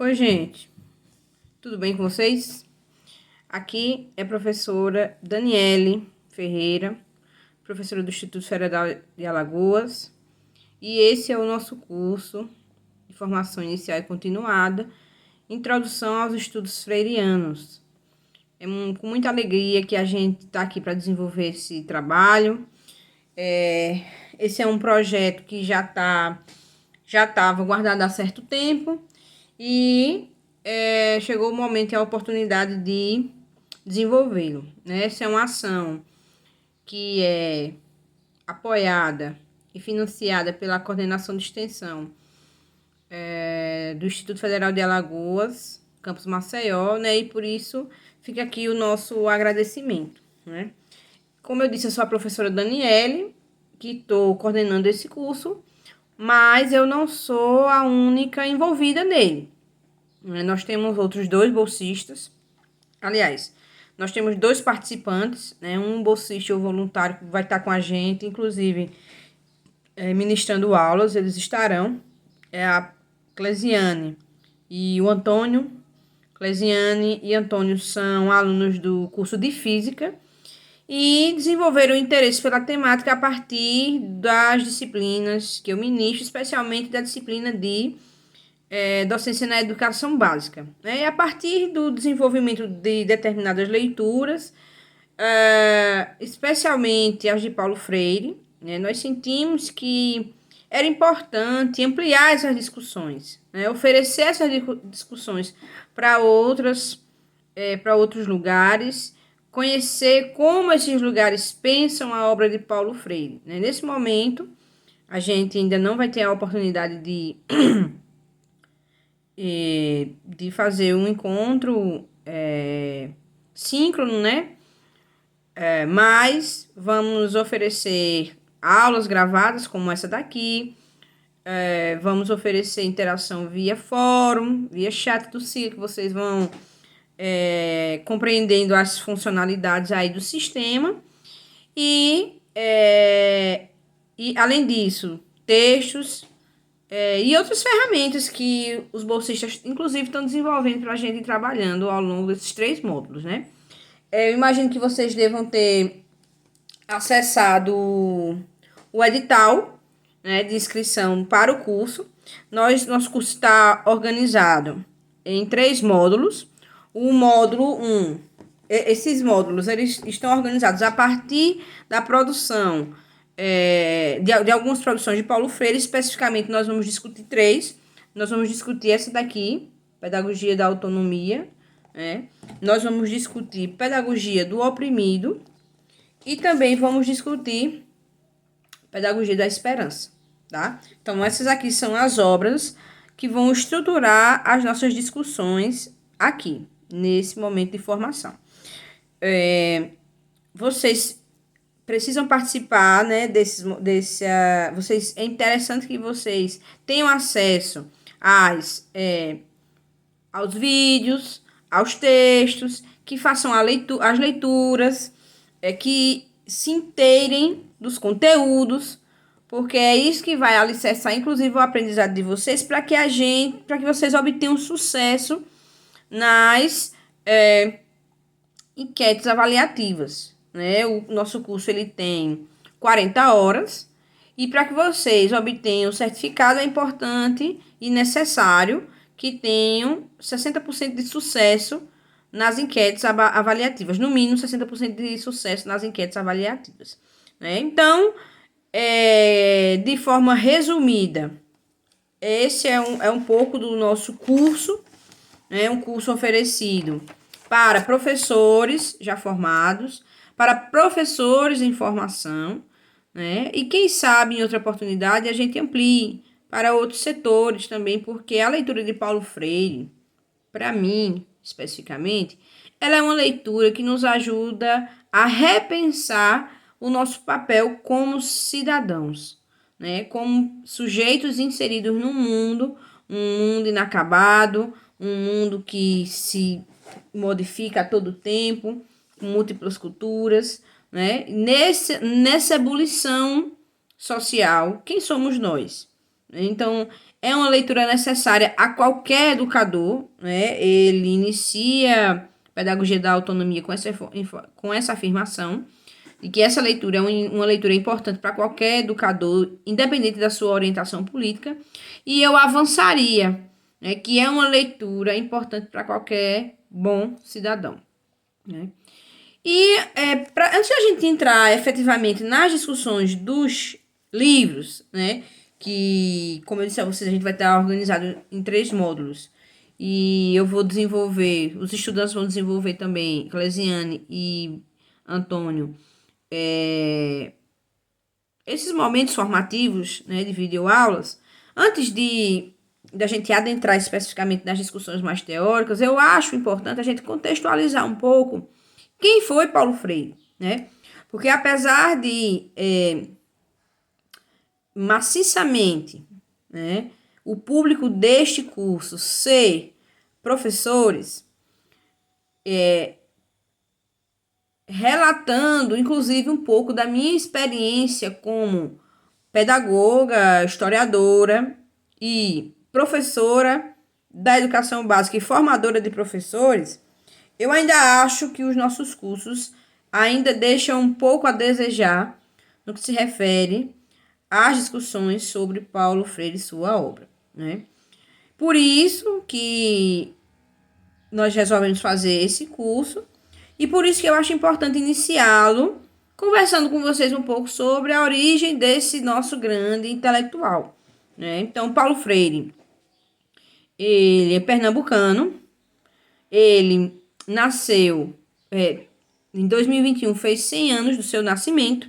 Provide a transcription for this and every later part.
Oi, gente, tudo bem com vocês? Aqui é a professora Daniele Ferreira, professora do Instituto Federal de Alagoas, e esse é o nosso curso de formação inicial e continuada, Introdução aos Estudos Freirianos. Com muita alegria que a gente está aqui para desenvolver esse trabalho. Esse é um projeto que já estava guardado há certo tempo e chegou o momento e a oportunidade de desenvolvê-lo, né? Essa é uma ação que é apoiada e financiada pela Coordenação de Extensão do Instituto Federal de Alagoas, Campus Maceió, né? E por isso fica aqui o nosso agradecimento, né? Como eu disse, eu sou a professora Daniele, que estou coordenando esse curso, mas eu não sou a única envolvida nele. Nós temos outros dois bolsistas. Aliás, nós temos dois participantes, né? Um bolsista ou voluntário que vai estar com a gente, inclusive ministrando aulas, eles estarão. É a Clesiane e o Antônio. Clesiane e Antônio são alunos do curso de Física e desenvolveram interesse pela temática a partir das disciplinas que eu ministro, especialmente da disciplina de docência na educação básica, né? E a partir do desenvolvimento de determinadas leituras, especialmente as de Paulo Freire, né, nós sentimos que era importante ampliar essas discussões, né, oferecer essas discussões para outros lugares, conhecer como esses lugares pensam a obra de Paulo Freire, né? Nesse momento, a gente ainda não vai ter a oportunidade de fazer um encontro síncrono, né? Mas vamos oferecer aulas gravadas como essa daqui, vamos oferecer interação via fórum, via chat do SIG, que vocês vão compreendendo as funcionalidades aí do sistema. E além disso, textos e outras ferramentas que os bolsistas, inclusive, estão desenvolvendo para a gente ir trabalhando ao longo desses 3 módulos, né? Eu imagino que vocês devam ter acessado o edital, né, de inscrição para o curso. Nosso curso está organizado em 3 módulos. O módulo 1, esses módulos eles estão organizados a partir da produção de algumas produções de Paulo Freire. Especificamente, nós vamos discutir 3. Nós vamos discutir essa daqui, Pedagogia da Autonomia, né? Nós vamos discutir Pedagogia do Oprimido e também vamos discutir Pedagogia da Esperança, tá? Então, essas aqui são as obras que vão estruturar as nossas discussões aqui, nesse momento de formação. Vocês precisam participar, né, é interessante que vocês tenham acesso aos vídeos, aos textos, que façam as leituras, que se inteirem dos conteúdos, porque é isso que vai alicerçar, inclusive, o aprendizado de vocês, para que vocês obtenham sucesso nas enquetes avaliativas, né? O nosso curso ele tem 40 horas e para que vocês obtenham o certificado é importante e necessário que tenham 60% de sucesso nas enquetes avaliativas, no mínimo 60% de sucesso nas enquetes avaliativas, né? Então, de forma resumida, esse é um pouco do nosso curso, né? Um curso oferecido para professores já formados, para professores em formação, né? E quem sabe em outra oportunidade a gente amplie para outros setores também, porque a leitura de Paulo Freire, para mim, especificamente, ela é uma leitura que nos ajuda a repensar o nosso papel como cidadãos, né? Como sujeitos inseridos num mundo, um mundo inacabado, um mundo que se modifica a todo tempo, com múltiplas culturas, né? Nessa ebulição social, quem somos nós? Então, é uma leitura necessária a qualquer educador, né? Ele inicia a pedagogia da autonomia com essa afirmação, de que essa leitura é uma leitura importante para qualquer educador, independente da sua orientação política, e eu avançaria, né, que é uma leitura importante para qualquer bom cidadão. Né? E antes de a gente entrar efetivamente nas discussões dos livros, né, que, como eu disse a vocês, a gente vai estar organizado em 3 módulos. E eu vou desenvolver, os estudantes vão desenvolver também, Clesiane e Antônio, esses momentos formativos, né, de videoaulas. Antes de da gente adentrar especificamente nas discussões mais teóricas, eu acho importante a gente contextualizar um pouco quem foi Paulo Freire, né? Porque apesar de maciçamente, né, o público deste curso ser professores, relatando inclusive um pouco da minha experiência como pedagoga, historiadora e professora da educação básica e formadora de professores, eu ainda acho que os nossos cursos ainda deixam um pouco a desejar no que se refere às discussões sobre Paulo Freire e sua obra, né? Por isso que nós resolvemos fazer esse curso e por isso que eu acho importante iniciá-lo conversando com vocês um pouco sobre a origem desse nosso grande intelectual, né? Então, Paulo Freire, ele é pernambucano, ele nasceu em 2021, fez 100 anos do seu nascimento.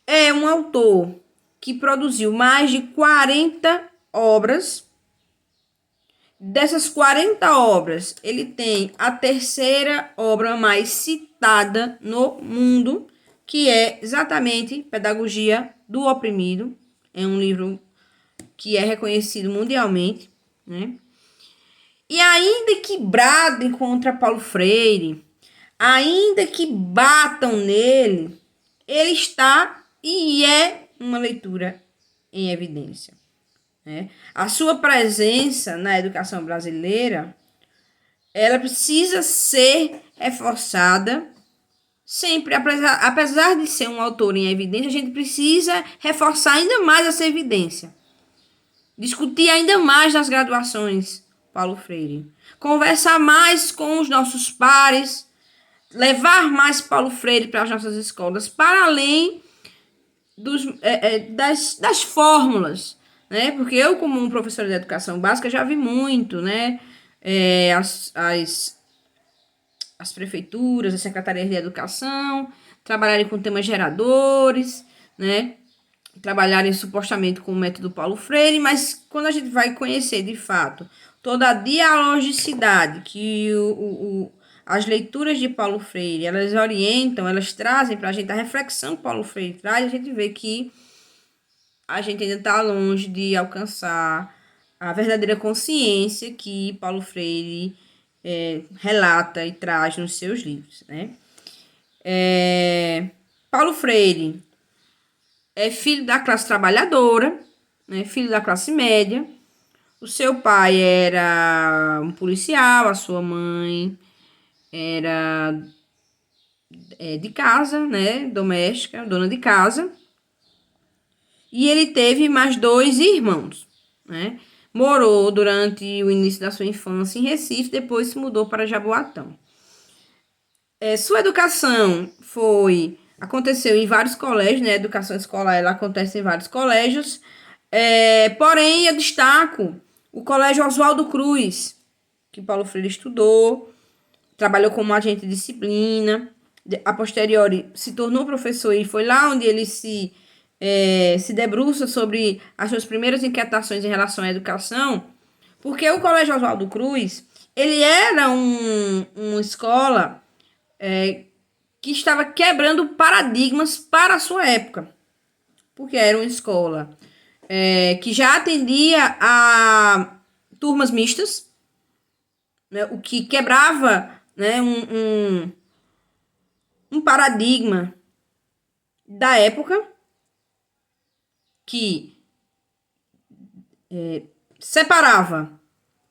É um autor que produziu mais de 40 obras. Dessas 40 obras, ele tem a terceira obra mais citada no mundo, que é exatamente Pedagogia do Oprimido. É um livro que é reconhecido mundialmente, né? E ainda que bradem contra Paulo Freire, ainda que batam nele, ele está e é uma leitura em evidência. Né? A sua presença na educação brasileira, ela precisa ser reforçada sempre. Apesar de ser um autor em evidência, a gente precisa reforçar ainda mais essa evidência. Discutir ainda mais nas graduações, Paulo Freire. Conversar mais com os nossos pares, levar mais Paulo Freire para as nossas escolas, para além das fórmulas, né? Porque eu, como um professor de educação básica, já vi muito, né? As prefeituras, as secretarias de educação, trabalharem com temas geradores, né? Trabalharem supostamente com o método Paulo Freire, mas quando a gente vai conhecer de fato toda a dialogicidade que as leituras de Paulo Freire, elas orientam, elas trazem para a gente a reflexão que Paulo Freire traz, a gente vê que a gente ainda está longe de alcançar a verdadeira consciência que Paulo Freire relata e traz nos seus livros, né? Paulo Freire é filho da classe trabalhadora, né? Filho da classe média. O seu pai era um policial, a sua mãe era de casa, né? Doméstica, dona de casa. E ele teve mais 2 irmãos, né? Morou durante o início da sua infância em Recife, depois se mudou para Jaboatão. Sua educação aconteceu em vários colégios, né? A educação escolar ela acontece em vários colégios. Porém, eu destaco o Colégio Oswaldo Cruz, que Paulo Freire estudou, trabalhou como agente de disciplina, a posteriori se tornou professor e foi lá onde ele se debruça sobre as suas primeiras inquietações em relação à educação, porque o Colégio Oswaldo Cruz, ele era uma escola que estava quebrando paradigmas para a sua época, porque era uma escola que já atendia a turmas mistas, né, o que quebrava, né, um paradigma da época, que separava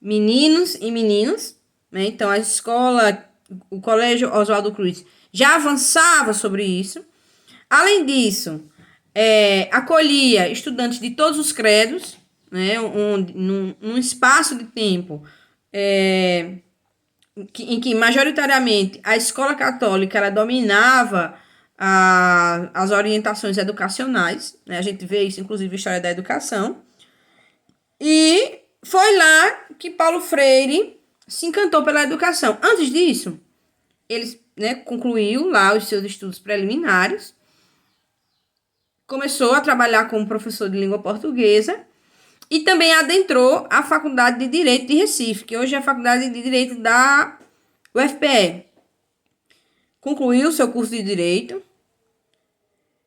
meninos e meninas, né? Então a escola, o Colégio Oswaldo Cruz já avançava sobre isso. Além disso, acolhia estudantes de todos os credos, né? Num espaço de tempo em que majoritariamente a escola católica ela dominava as orientações educacionais, né? A gente vê isso inclusive na história da educação. E foi lá que Paulo Freire se encantou pela educação. Antes disso, ele, né, concluiu lá os seus estudos preliminares, começou a trabalhar como professor de língua portuguesa e também adentrou a Faculdade de Direito de Recife, que hoje é a Faculdade de Direito da UFPE. Concluiu seu curso de Direito,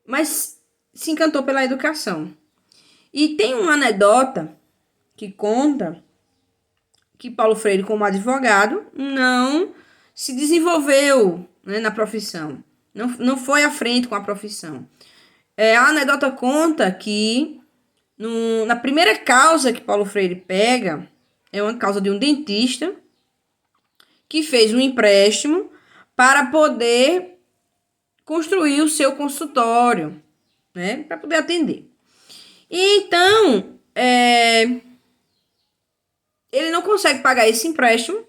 mas se encantou pela educação. E tem uma anedota que conta que Paulo Freire, como advogado, não se desenvolveu, né, na profissão. Não foi à frente com a profissão. A anedota conta que na primeira causa que Paulo Freire pega, é uma causa de um dentista que fez um empréstimo para poder construir o seu consultório, né, para poder atender. E então, ele não consegue pagar esse empréstimo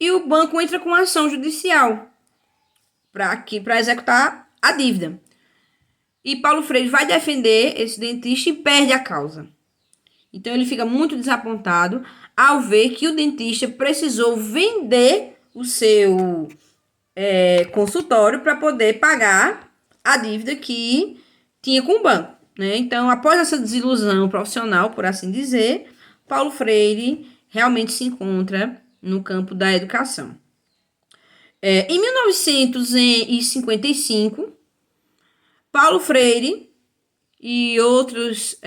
e o banco entra com uma ação judicial para executar a dívida. E Paulo Freire vai defender esse dentista e perde a causa. Então ele fica muito desapontado ao ver que o dentista precisou vender o seu consultório para poder pagar a dívida que tinha com o banco, né? Então, após essa desilusão profissional, por assim dizer, Paulo Freire realmente se encontra no campo da educação. Em 1955, Paulo Freire e outras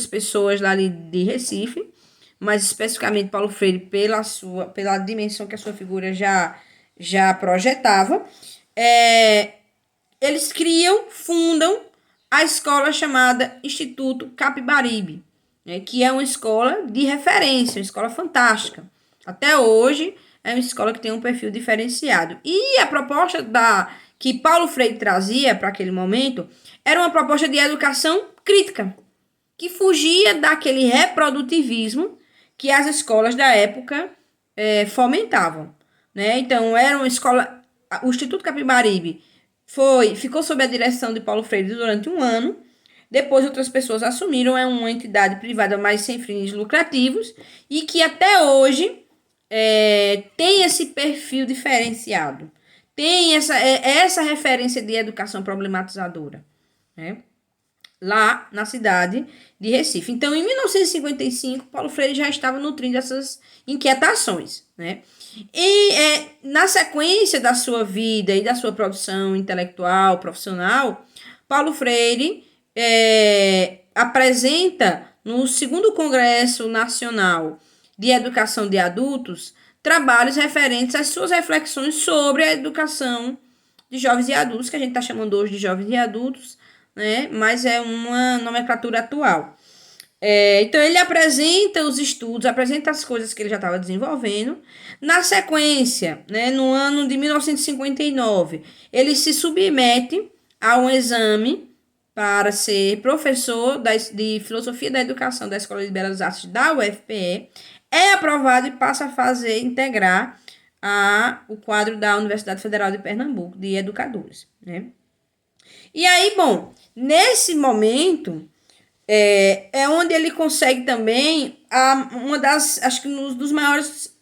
pessoas lá de Recife, mas especificamente Paulo Freire pela dimensão que a sua figura já projetava, eles fundam a escola chamada Instituto Capibaribe, né, que é uma escola de referência, uma escola fantástica. Até hoje é uma escola que tem um perfil diferenciado. E a proposta que Paulo Freire trazia para aquele momento era uma proposta de educação crítica, que fugia daquele reprodutivismo que as escolas da época fomentavam, né? Então, era uma escola... O Instituto Capibaribe ficou sob a direção de Paulo Freire durante um ano. Depois, outras pessoas assumiram. É uma entidade privada, mas sem fins lucrativos, e que até hoje tem esse perfil diferenciado. Tem essa referência de educação problematizadora, né? Lá na cidade de Recife. Então, em 1955, Paulo Freire já estava nutrindo essas inquietações, né? E na sequência da sua vida e da sua produção intelectual, profissional, Paulo Freire apresenta no segundo Congresso Nacional de Educação de Adultos trabalhos referentes às suas reflexões sobre a educação de jovens e adultos, que a gente está chamando hoje de jovens e adultos, né? Mas é uma nomenclatura atual. Então, ele apresenta os estudos, apresenta as coisas que ele já estava desenvolvendo. Na sequência, né, no ano de 1959, ele se submete a um exame para ser professor de Filosofia da Educação da Escola de Belas Artes da UFPE, é aprovado e passa a integrar o quadro da Universidade Federal de Pernambuco, de educadores, né? E aí, bom, nesse momento... onde ele consegue também acho que um dos maiores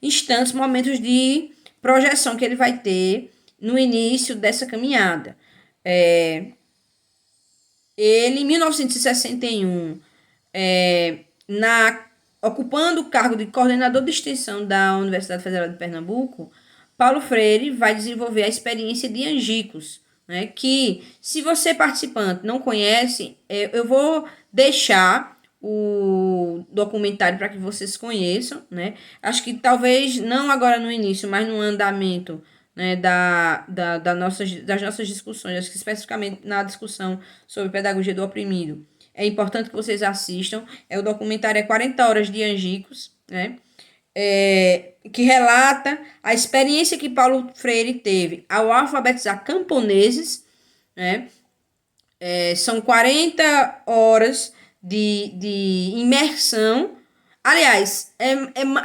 instantes, momentos de projeção que ele vai ter no início dessa caminhada. Ele, em 1961, ocupando o cargo de coordenador de extensão da Universidade Federal de Pernambuco, Paulo Freire vai desenvolver a experiência de Angicos, né, que, se você participante não conhece, eu vou deixar o documentário para que vocês conheçam, né? Acho que talvez não agora no início, mas no andamento, né, das nossas discussões, acho que especificamente na discussão sobre pedagogia do oprimido, é importante que vocês assistam. O documentário é 40 Horas de Angicos, né? Que relata a experiência que Paulo Freire teve ao alfabetizar camponeses, né? São 40 horas de imersão. Aliás,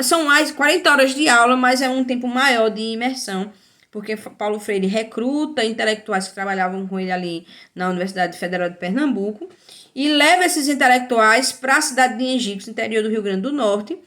são mais 40 horas de aula, mas é um tempo maior de imersão, porque Paulo Freire recruta intelectuais que trabalhavam com ele ali na Universidade Federal de Pernambuco e leva esses intelectuais para a cidade de Angicos, interior do Rio Grande do Norte,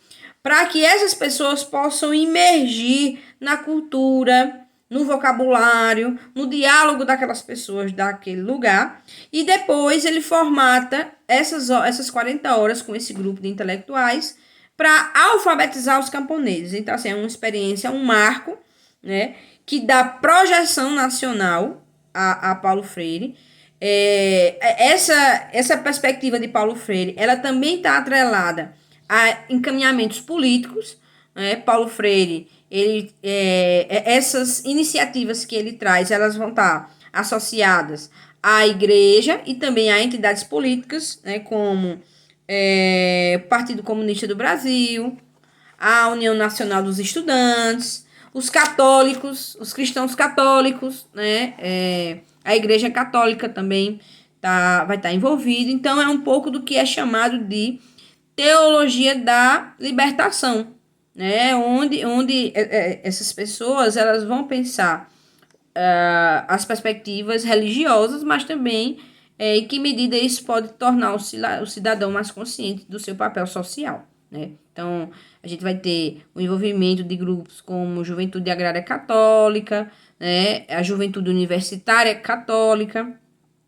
para que essas pessoas possam imergir na cultura, no vocabulário, no diálogo daquelas pessoas daquele lugar. E depois ele formata essas 40 horas com esse grupo de intelectuais para alfabetizar os camponeses. Então, assim, é uma experiência, um marco, né, que dá projeção nacional a Paulo Freire. Essa perspectiva de Paulo Freire, ela também está atrelada a encaminhamentos políticos, né? Paulo Freire, essas iniciativas que ele traz, elas vão estar associadas à igreja e também a entidades políticas, né, como o Partido Comunista do Brasil, a União Nacional dos Estudantes, os católicos, os cristãos católicos, né, a Igreja Católica também vai estar envolvida. Então, é um pouco do que é chamado de teologia da libertação, né, onde essas pessoas elas vão pensar as perspectivas religiosas, mas também em que medida isso pode tornar o cidadão mais consciente do seu papel social, né? Então, a gente vai ter o envolvimento de grupos como Juventude Agrária Católica, né, a Juventude Universitária Católica.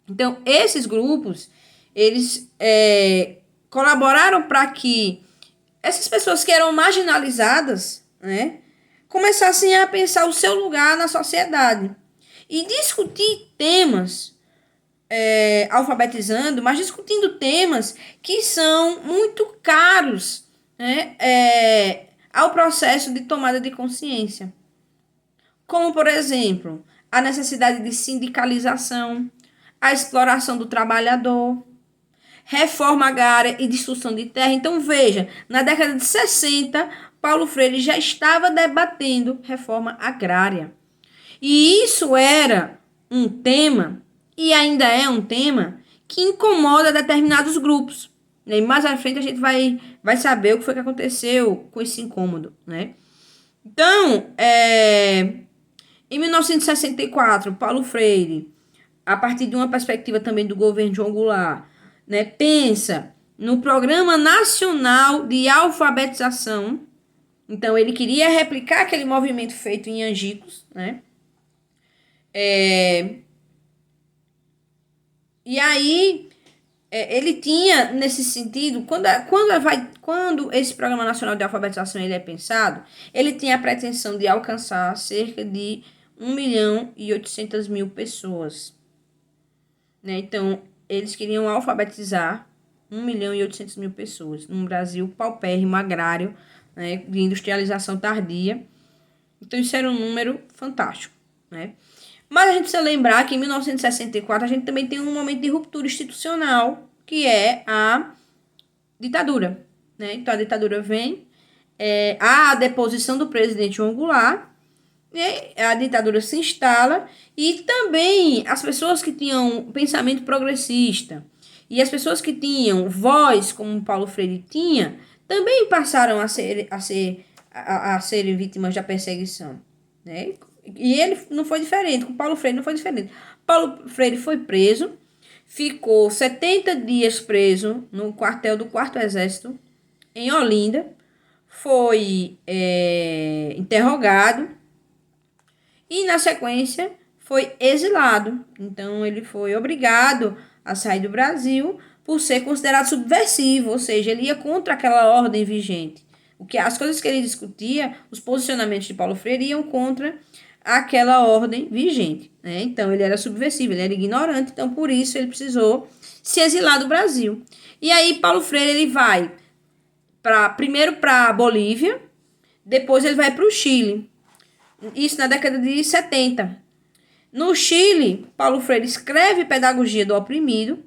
Então, esses grupos, eles colaboraram para que essas pessoas que eram marginalizadas, né, começassem a pensar o seu lugar na sociedade e discutir temas, alfabetizando, mas discutindo temas que são muito caros, né, ao processo de tomada de consciência. Como, por exemplo, a necessidade de sindicalização, a exploração do trabalhador, reforma agrária e destruição de terra. Então, veja, na década de 60, Paulo Freire já estava debatendo reforma agrária. E isso era um tema, e ainda é um tema, que incomoda determinados grupos. E mais à frente a gente vai saber o que foi que aconteceu com esse incômodo, né? Então, em 1964, Paulo Freire, a partir de uma perspectiva também do governo João Goulart, né, pensa no Programa Nacional de Alfabetização. Então, ele queria replicar aquele movimento feito em Angicos, né? E aí, ele tinha, nesse sentido, quando esse Programa Nacional de Alfabetização ele é pensado, ele tinha a pretensão de alcançar cerca de 1.800.000 pessoas. Né? Então, eles queriam alfabetizar 1.800.000 pessoas num Brasil paupérrimo, agrário, né, de industrialização tardia. Então, isso era um número fantástico, né? Mas a gente precisa lembrar que em 1964 a gente também tem um momento de ruptura institucional, que é a ditadura, né? Então, a ditadura vem, há a deposição do presidente João Goulart, a ditadura se instala e também as pessoas que tinham pensamento progressista e as pessoas que tinham voz, como Paulo Freire tinha, também passaram a serem vítimas da perseguição, né? E ele não foi diferente, com Paulo Freire não foi diferente. Paulo Freire foi preso, ficou 70 dias preso no quartel do 4º Exército, em Olinda, foi interrogado, e, na sequência, foi exilado. Então, ele foi obrigado a sair do Brasil por ser considerado subversivo, ou seja, ele ia contra aquela ordem vigente. As coisas que ele discutia, os posicionamentos de Paulo Freire iam contra aquela ordem vigente, né? Então, ele era subversivo, ele era ignorante, então, por isso, ele precisou se exilar do Brasil. E aí, Paulo Freire, ele vai primeiro para a Bolívia, depois ele vai para o Chile. Isso na década de 70. No Chile, Paulo Freire escreve Pedagogia do Oprimido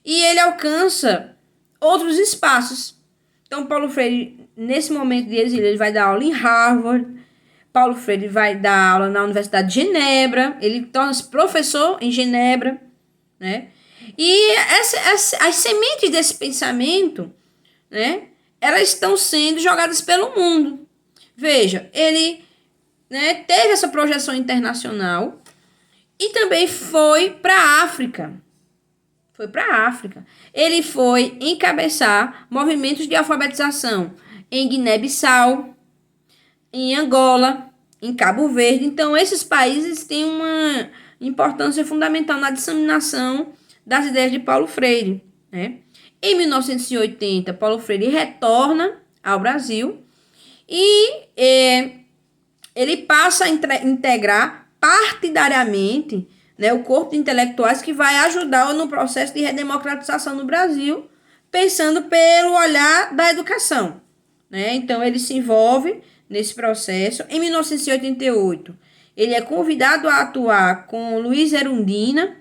e ele alcança outros espaços. Então, Paulo Freire, nesse momento de exílio, ele vai dar aula em Harvard. Paulo Freire vai dar aula na Universidade de Genebra. Ele torna-se professor em Genebra, né? E as sementes desse pensamento, né, elas estão sendo jogadas pelo mundo. Veja, ele, né, teve essa projeção internacional e também foi para a África. Foi para a África. Ele foi encabeçar movimentos de alfabetização em Guiné-Bissau, em Angola, em Cabo Verde. Então, esses países têm uma importância fundamental na disseminação das ideias de Paulo Freire, né? Em 1980, Paulo Freire retorna ao Brasil e ele passa a integrar partidariamente, né, o corpo de intelectuais que vai ajudar no processo de redemocratização no Brasil, pensando pelo olhar da educação, né? Então, ele se envolve nesse processo. Em 1988, ele é convidado a atuar com Luiz Erundina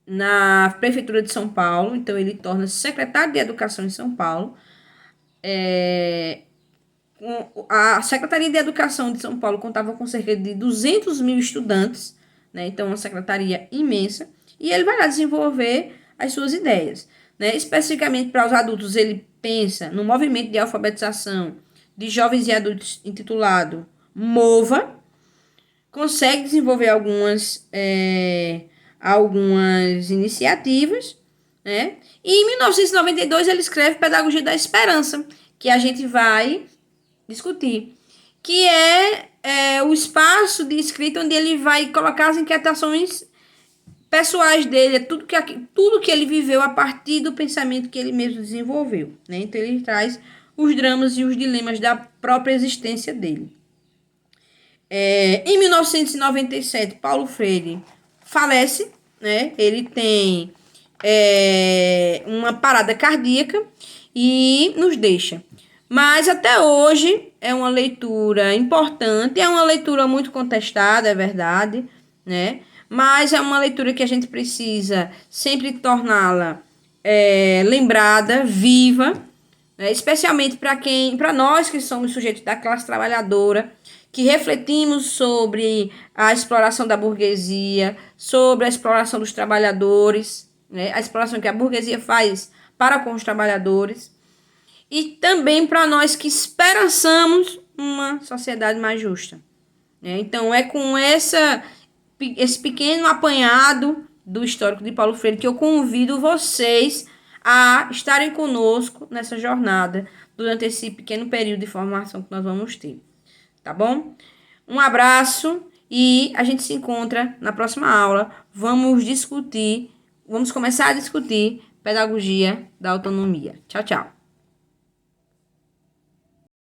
na Prefeitura de São Paulo. Então, ele torna-se secretário de Educação em São Paulo. A Secretaria de Educação de São Paulo contava com cerca de 200 mil estudantes, né? Então, uma secretaria imensa. E ele vai lá desenvolver as suas ideias, né? Especificamente para os adultos, ele pensa no movimento de alfabetização de jovens e adultos intitulado MOVA. Consegue desenvolver algumas iniciativas, né? E em 1992 ele escreve Pedagogia da Esperança, que a gente vai discutir, que é o espaço de escrita onde ele vai colocar as inquietações pessoais dele, tudo que ele viveu a partir do pensamento que ele mesmo desenvolveu, né? Então ele traz os dramas e os dilemas da própria existência dele. Em 1997, Paulo Freire falece, né? Ele tem uma parada cardíaca e nos deixa. Mas até hoje é uma leitura importante, é uma leitura muito contestada, é verdade, né? Mas é uma leitura que a gente precisa sempre torná-la lembrada, viva, né? Especialmente para nós que somos sujeitos da classe trabalhadora, que refletimos sobre a exploração da burguesia, sobre a exploração dos trabalhadores, né? A exploração que a burguesia faz para com os trabalhadores. E também para nós que esperançamos uma sociedade mais justa, né? Então, é com esse pequeno apanhado do histórico de Paulo Freire que eu convido vocês a estarem conosco nessa jornada durante esse pequeno período de formação que nós vamos ter. Tá bom? Um abraço e a gente se encontra na próxima aula. Vamos começar a discutir pedagogia da autonomia. Tchau, tchau.